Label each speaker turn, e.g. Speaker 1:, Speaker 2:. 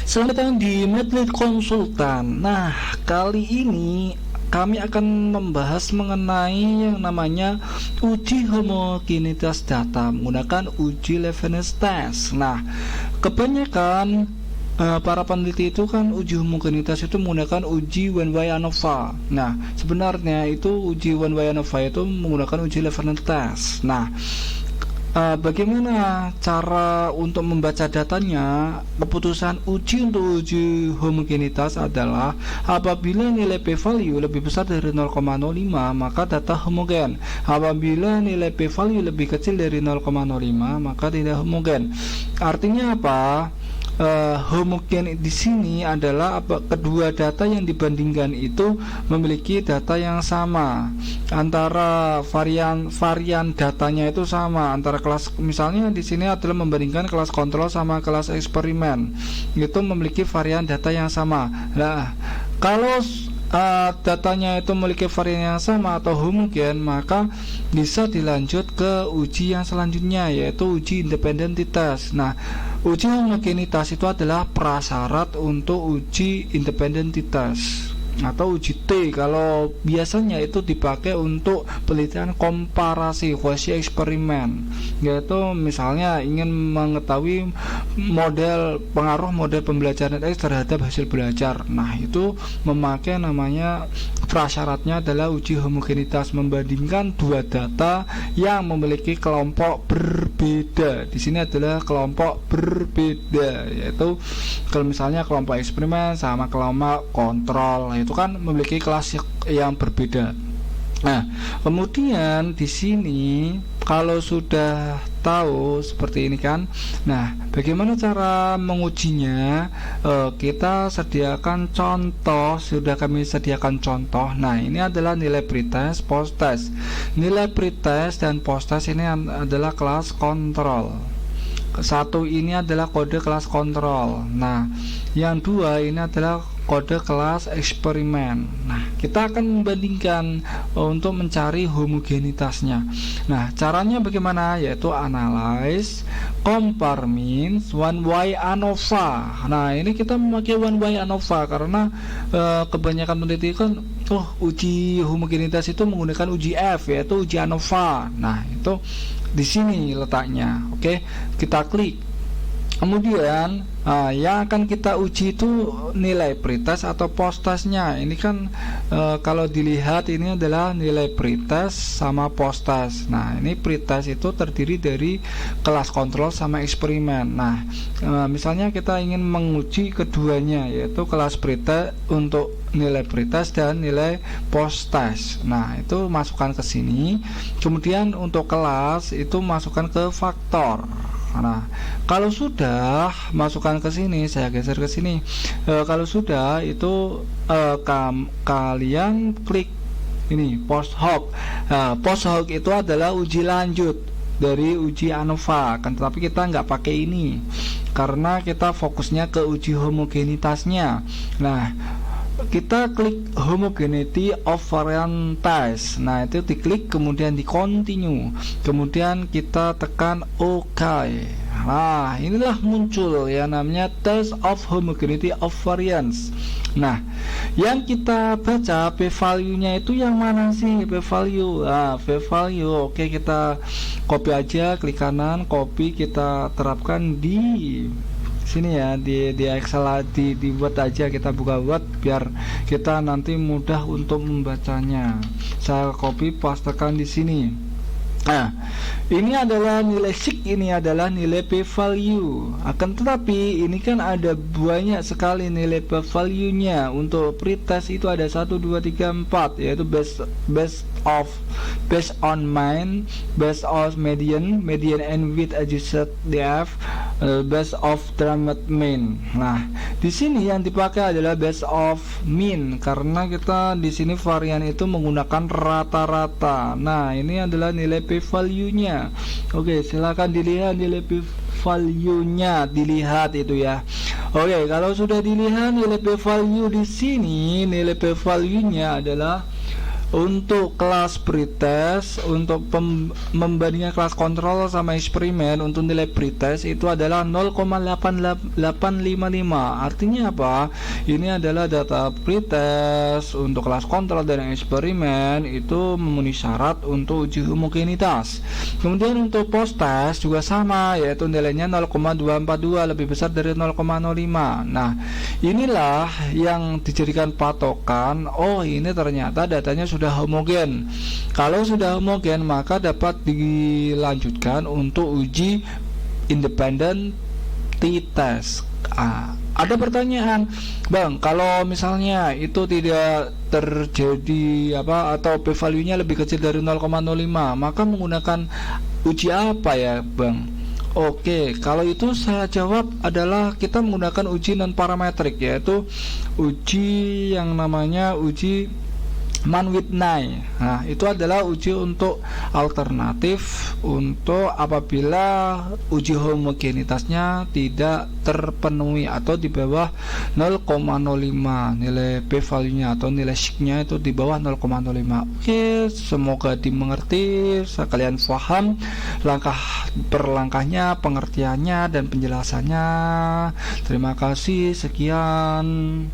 Speaker 1: Selamat datang di Medlit Konsultan. Nah, kali ini kami akan membahas mengenai yang namanya uji homogenitas data menggunakan uji Leibniz test. Nah, kebanyakan para peneliti itu kan uji homogenitas itu menggunakan uji One-Way ANOVA. Nah, sebenarnya itu uji One-Way ANOVA itu menggunakan uji Leibniz test. Nah, bagaimana cara untuk membaca datanya? Keputusan uji untuk uji homogenitas adalah apabila nilai p-value lebih besar dari 0,05 maka data homogen. Apabila nilai p-value lebih kecil dari 0,05 maka tidak homogen. Artinya apa? Homogen di sini adalah kedua data yang dibandingkan itu memiliki data yang sama, antara varian datanya itu sama antara kelas, misalnya di sini adalah membandingkan kelas kontrol sama kelas eksperimen, itu memiliki varian data yang sama. Nah, kalau datanya itu memiliki varian yang sama atau homogen, maka bisa dilanjut ke uji yang selanjutnya, yaitu uji independentitas. Nah, uji homogenitas itu adalah prasyarat untuk uji independentitas atau uji T. Kalau biasanya itu dipakai untuk penelitian komparasi quasi eksperimen, yaitu misalnya ingin mengetahui pengaruh model pembelajaran X terhadap hasil belajar. Nah, itu memakai namanya prasyaratnya adalah uji homogenitas, membandingkan dua data yang memiliki kelompok berbeda. Di sini adalah kelompok berbeda, yaitu kalau misalnya kelompok eksperimen sama kelompok kontrol, itu kan memiliki kelas yang berbeda. Nah, kemudian di sini kalau sudah tahu seperti ini kan, nah bagaimana cara mengujinya? Kita sediakan contoh, sudah kami sediakan contoh. Nah, ini adalah nilai pretest, post test. Nilai pretest dan post test ini adalah kelas kontrol. Satu ini adalah kode kelas kontrol. Nah, yang dua ini adalah kode kelas eksperimen. Nah, kita akan membandingkan untuk mencari homogenitasnya. Nah, caranya bagaimana? Yaitu analyze, compare means, One-Way ANOVA. Nah, ini kita memakai One-Way ANOVA karena kebanyakan peneliti kan uji homogenitas itu menggunakan uji F, yaitu uji ANOVA. Nah, itu di sini letaknya. Oke, kita klik. Kemudian yang akan kita uji itu nilai pretest atau post testnya. Ini kan kalau dilihat ini adalah nilai pretest sama post test. Nah, ini pretest itu terdiri dari kelas kontrol sama eksperimen. Nah, misalnya kita ingin menguji keduanya, yaitu kelas pretest untuk nilai pretest dan nilai post test. Nah, itu masukkan ke sini. Kemudian untuk kelas itu masukkan ke faktor. Nah, kalau sudah masukkan ke sini, saya geser ke sini. Kalau sudah itu kalian klik ini post hoc. Post hoc itu adalah uji lanjut dari uji ANOVA, kan, tetapi kita nggak pakai ini karena kita fokusnya ke uji homogenitasnya. Nah, kita klik homogeneity of variant test. Nah, itu diklik, kemudian di continue, kemudian kita tekan OK. Nah, inilah muncul yang namanya test of homogeneity of variance. Nah, yang kita baca p-value-nya itu yang mana sih p-value? P-value. Oke, kita copy aja, klik kanan, copy, kita terapkan di sini ya, di Excel, di Word aja, kita buka Word biar kita nanti mudah untuk membacanya. Saya copy, pastekan di sini. Nah, ini adalah nilai sig, ini adalah nilai p-value. Akan tetapi ini kan ada banyak sekali nilai p-value-nya. Untuk pretest itu ada 1, 2, 3, 4, yaitu based on mean, based on median and width adjusted df, based of dramat mean. Nah, di sini yang dipakai adalah based of mean karena kita di sini varian itu menggunakan rata-rata. Nah, ini adalah nilai p-value-nya. Oke, silakan dilihat nilai p-value-nya, dilihat itu ya. Oke, kalau sudah dilihat nilai p-value di sini, nilai p-value-nya adalah Untuk kelas pretest, untuk membandingkan kelas kontrol sama eksperimen, untuk nilai pretest itu adalah 0,855. Artinya apa? Ini adalah data pretest untuk kelas kontrol dan eksperimen itu memenuhi syarat untuk uji homogenitas. Kemudian untuk post test juga sama, yaitu nilainya 0,242, lebih besar dari 0,05. Nah, inilah yang dijadikan patokan. Oh, ini ternyata datanya sudah homogen. Kalau sudah homogen, maka dapat dilanjutkan untuk uji independent t-test. Ada pertanyaan, Bang, kalau misalnya itu tidak terjadi atau p-value-nya lebih kecil dari 0,05, maka menggunakan uji apa ya, Bang? Oke, kalau itu saya jawab adalah kita menggunakan uji non parametrik, yaitu uji yang namanya uji Mann-Whitney. Nah, itu adalah uji untuk alternatif untuk apabila uji homogenitasnya tidak terpenuhi atau di bawah 0,05, nilai p-value-nya atau nilai sigma itu di bawah 0,05. Oke, semoga dimengerti, kalian paham langkah per langkahnya, pengertiannya dan penjelasannya. Terima kasih, sekian.